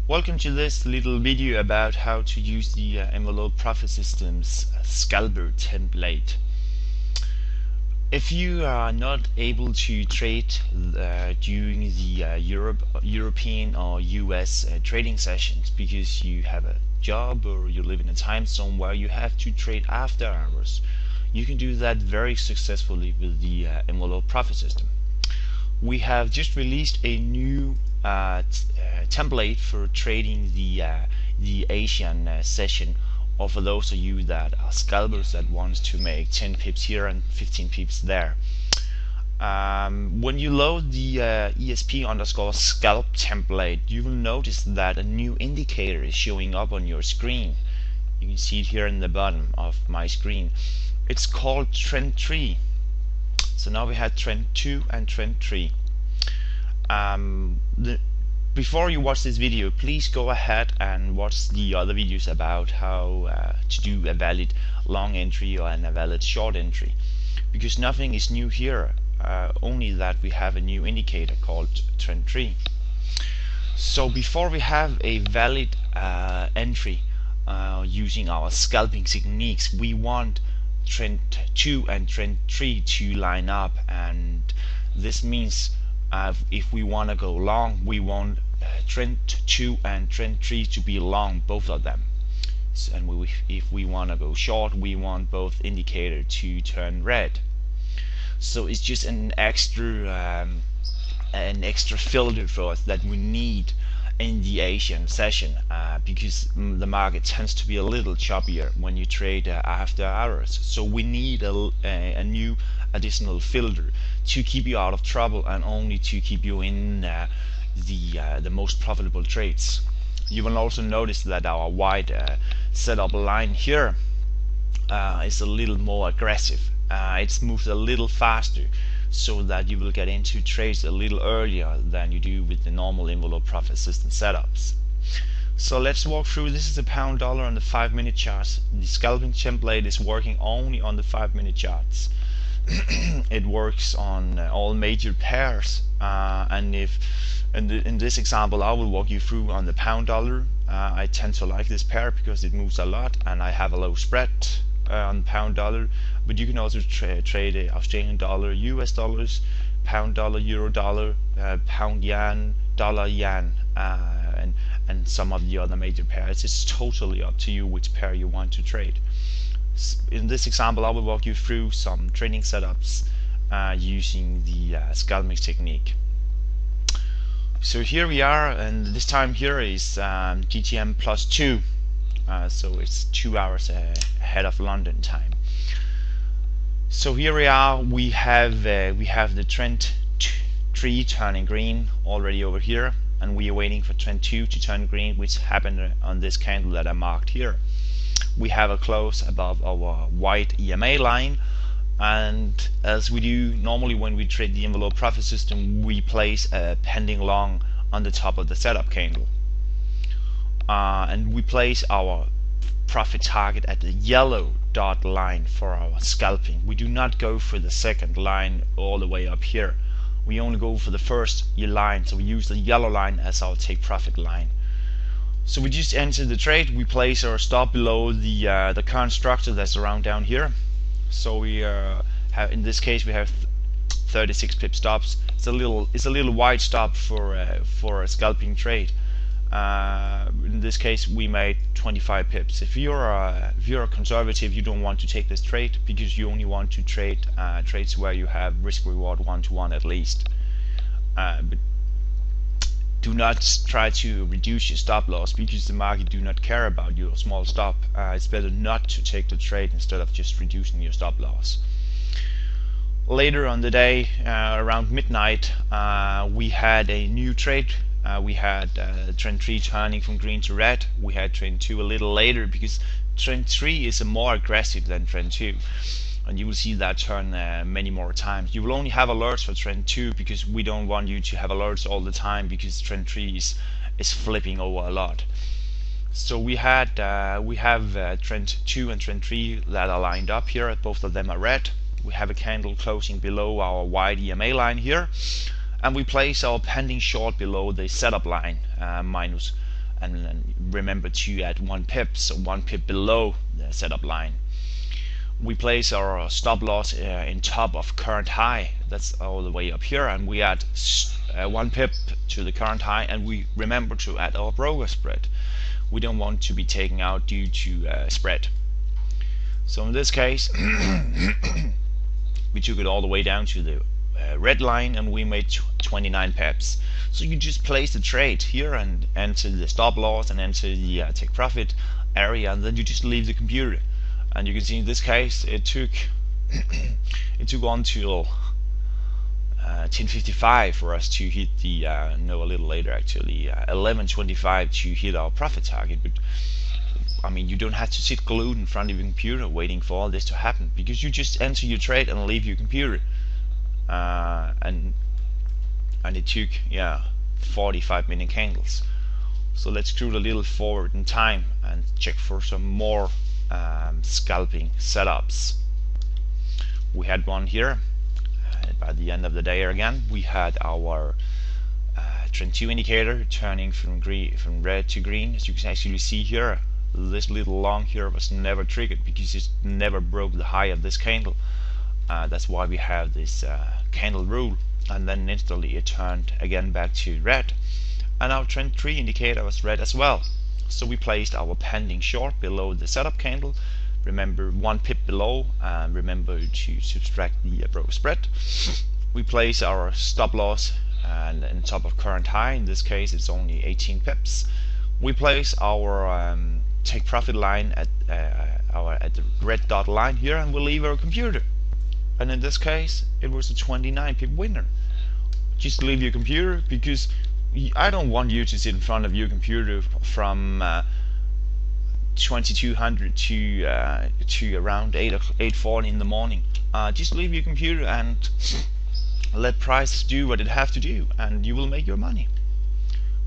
Welcome to this little video about how to use the EnvelopeProfitSystem's scalper template. If you are not able to trade during the European or US trading sessions because you have a job or you live in a time zone where you have to trade after hours, you can do that very successfully with the EnvelopeProfitSystem. We have just released a new template for trading the Asian session, or for those of you that are scalpers that wants to make 10 pips here and 15 pips there. When you load the ESP_scalp template, you will notice that a new indicator is showing up on your screen. You can see it here in the bottom of my screen. It's called Trend 3. So now we have Trend 2 and Trend 3. Before you watch this video, please go ahead and watch the other videos about how to do a valid long entry or a valid short entry, because nothing is new here, only that we have a new indicator called Trend 3. So before we have a valid entry using our scalping techniques, we want Trend 2 and Trend 3 to line up, and this means if we want to go long, we want Trend 2 and Trend 3 to be long, both of them. And if we want to go short, we want both indicator to turn red. So it's just an extra filter for us that we need in the Asian session, because the market tends to be a little choppier when you trade after hours. So we need a new additional filter to keep you out of trouble and only to keep you in the most profitable trades. You will also notice that our wide setup line here is a little more aggressive. It's moved a little faster, so that you will get into trades a little earlier than you do with the normal EnvelopeProfitSystem setups. So let's walk through. This is the pound dollar on the 5-minute charts. The scalping template is working only on the 5-minute charts. It works on all major pairs, and if in this example I will walk you through on the pound dollar. I tend to like this pair because it moves a lot and I have a low spread on pound dollar, but you can also trade Australian dollar, US dollars, pound dollar, euro dollar, pound yen, dollar yen, and some of the other major pairs. It's totally up to you which pair you want to trade. In this example I will walk you through some trading setups using the scalping technique. So here we are, and this time here is GTM +2, so it's 2 hours ahead of London time. So here we are. We have the Trend 3 turning green already over here, and we are waiting for Trend 2 to turn green, which happened on this candle that I marked here. We have a close above our white EMA line, and as we do normally when we trade the EnvelopeProfitSystem, we place a pending long on the top of the setup candle, and we place our profit target at the yellow dot line for our scalping. We do not go for the second line all the way up here. We only go for the first line, so we use the yellow line as our take profit line. So we just enter the trade. We place our stop below the current structure that's around down here. So we have, in this case, we have 36 pip stops. It's a little wide stop for a scalping trade. In this case, we made 25 pips. If you're a conservative, you don't want to take this trade because you only want to trade trades where you have risk reward 1-to-1 at least. But do not try to reduce your stop loss because the market do not care about your small stop. It's better not to take the trade instead of just reducing your stop loss. Later on the day, around midnight, we had a new trade. We had Trend 3 turning from green to red. We had Trend 2 a little later because Trend 3 is more aggressive than Trend 2. And you will see that turn many more times. You will only have alerts for Trend 2 because we don't want you to have alerts all the time, because Trend 3 is flipping over a lot. So we have Trend 2 and Trend 3 that are lined up here. Both of them are red. We have a candle closing below our wide EMA line here, and we place our pending short below the setup line minus and remember to add 1 pip, so 1 pip below the setup line. We place our stop loss in top of current high, that's all the way up here, and we add 1 pip to the current high, and we remember to add our broker spread. We don't want to be taken out due to spread. So in this case we took it all the way down to the red line, and we made 29 pips. So you just place the trade here and enter the stop loss and enter the take profit area, and then you just leave the computer. And you can see in this case it took it took until 10:55 for us to hit the no, a little later actually, 11:25 to hit our profit target. But I mean, you don't have to sit glued in front of your computer waiting for all this to happen, because you just enter your trade and leave your computer. And it took 45-minute candles. So let's screw a little forward in time and check for some more scalping setups. We had one here. By the end of the day again, we had our trend 2 indicator turning from red to green. As you can actually see here, this little long here was never triggered because it never broke the high of this candle. That's why we have this candle rule. And then instantly it turned again back to red, and our trend 3 indicator was red as well. So we placed our pending short below the setup candle. Remember, 1 pip below, and remember to subtract the broker spread. We place our stop loss and on top of current high. In this case it's only 18 pips. We place our take profit line at the red dot line here, and we'll leave our computer. And in this case it was a 29 pip winner. Just leave your computer, because I don't want you to sit in front of your computer from 2200 to around 8:40 in the morning. Just leave your computer and let price do what it have to do, and you will make your money.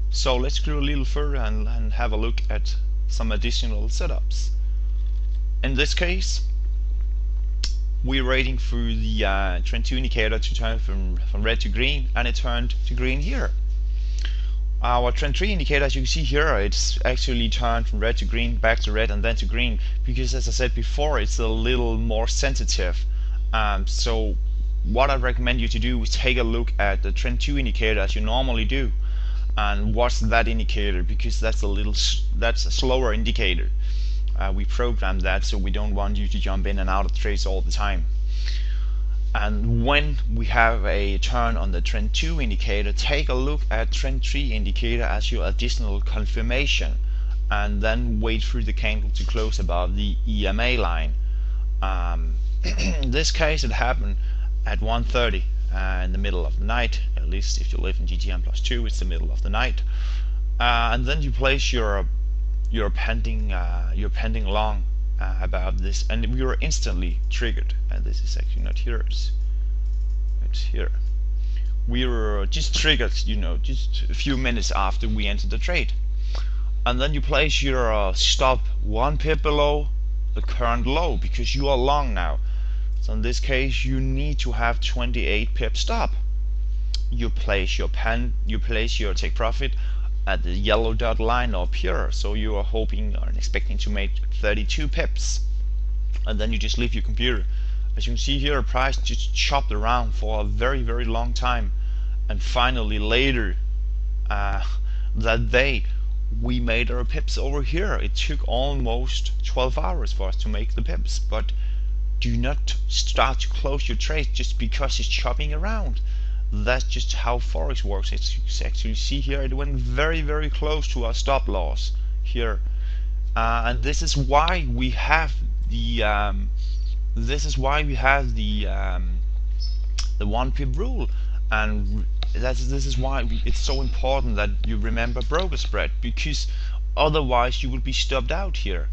So let's go a little further and have a look at some additional setups. In this case, we're waiting for the trend 2 indicator to turn from red to green, and it turned to green here. Our trend 3 indicator, as you can see here, it's actually turned from red to green, back to red, and then to green, because as I said before, it's a little more sensitive. So what I recommend you to do is take a look at the trend 2 indicator as you normally do, and watch that indicator, because that's a slower indicator. We programmed that so we don't want you to jump in and out of trades all the time. And when we have a turn on the trend 2 indicator, take a look at trend 3 indicator as your additional confirmation, and then wait for the candle to close above the EMA line. In this case it happened at 1:30 in the middle of the night. At least if you live in GTM+2, it's the middle of the night. And then you place your pending long about this, and we were instantly triggered. And this is actually not here, it's here. We were just triggered, just a few minutes after we entered the trade. And then you place your stop 1 pip below the current low, because you are long now. So in this case you need to have 28 pip stop. You place your take profit at the yellow dot line up here, so you are hoping or expecting to make 32 pips, and then you just leave your computer. As you can see here, price just chopped around for a very long time, and finally later that day we made our pips over here. It took almost 12 hours for us to make the pips, but do not start to close your trade just because it's chopping around. That's just how Forex works. As you can actually see here, it went very close to our stop loss here, and this is why we have the 1 pip rule, and this is why it's so important that you remember broker spread, because otherwise you will be stopped out here.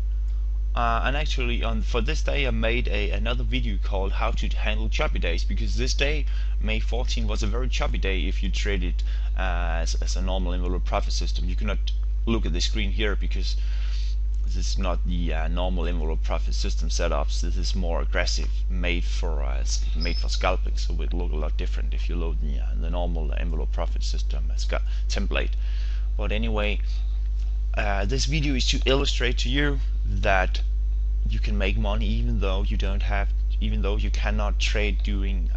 And actually for this day I made another video called how to handle choppy days, because this day, May 14, was a very choppy day if you trade it as a normal envelope profit system. You cannot look at the screen here because this is not the normal envelope profit system setups. This is more aggressive, made for scalping, so it will look a lot different if you load the normal envelope profit system template. But anyway, This video is to illustrate to you that you can make money even though you cannot trade during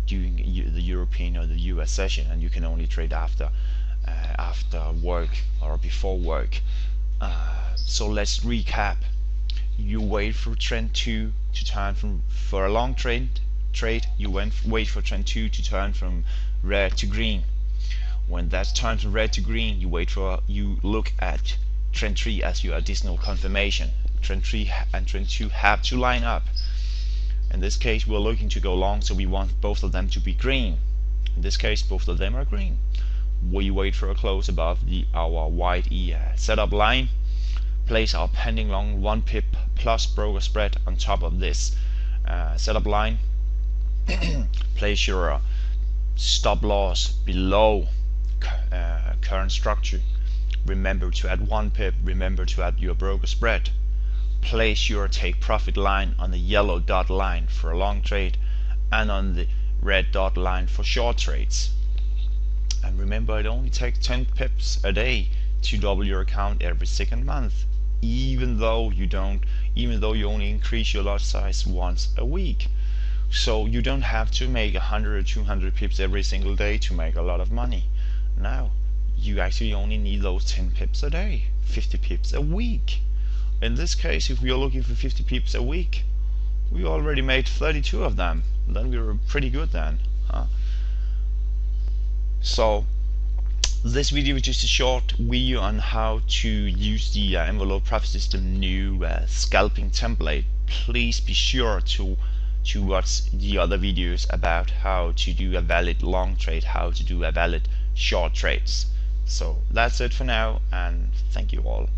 the European or the US session, and you can only trade after work or before work. So let's recap. You wait for trend 2 to turn for a long trade. You wait for trend 2 to turn from red to green. When that turns from red to green, you look at trend 3 as your additional confirmation. Trend 3 and trend 2 have to line up. In this case, we're looking to go long, so we want both of them to be green. In this case, both of them are green. We wait for a close above our white setup line. Place our pending long 1 pip plus broker spread on top of this setup line. Place your stop loss below current structure. Remember to add 1 pip. Remember to add your broker spread. Place your take profit line on the yellow dot line for a long trade and on the red dot line for short trades. And remember, it only takes 10 pips a day to double your account every second month, even though you only increase your lot size once a week. So you don't have to make 100 or 200 pips every single day to make a lot of money. Now you actually only need those 10 pips a day, 50 pips a week. In this case, if we are looking for 50 pips a week, we already made 32 of them. Then we were pretty good then, huh? So this video is just a short video on how to use the EnvelopeProfitSystem new scalping template. Please be sure to watch the other videos about how to do a valid long trade, how to do a valid short trades. So that's it for now, and thank you all.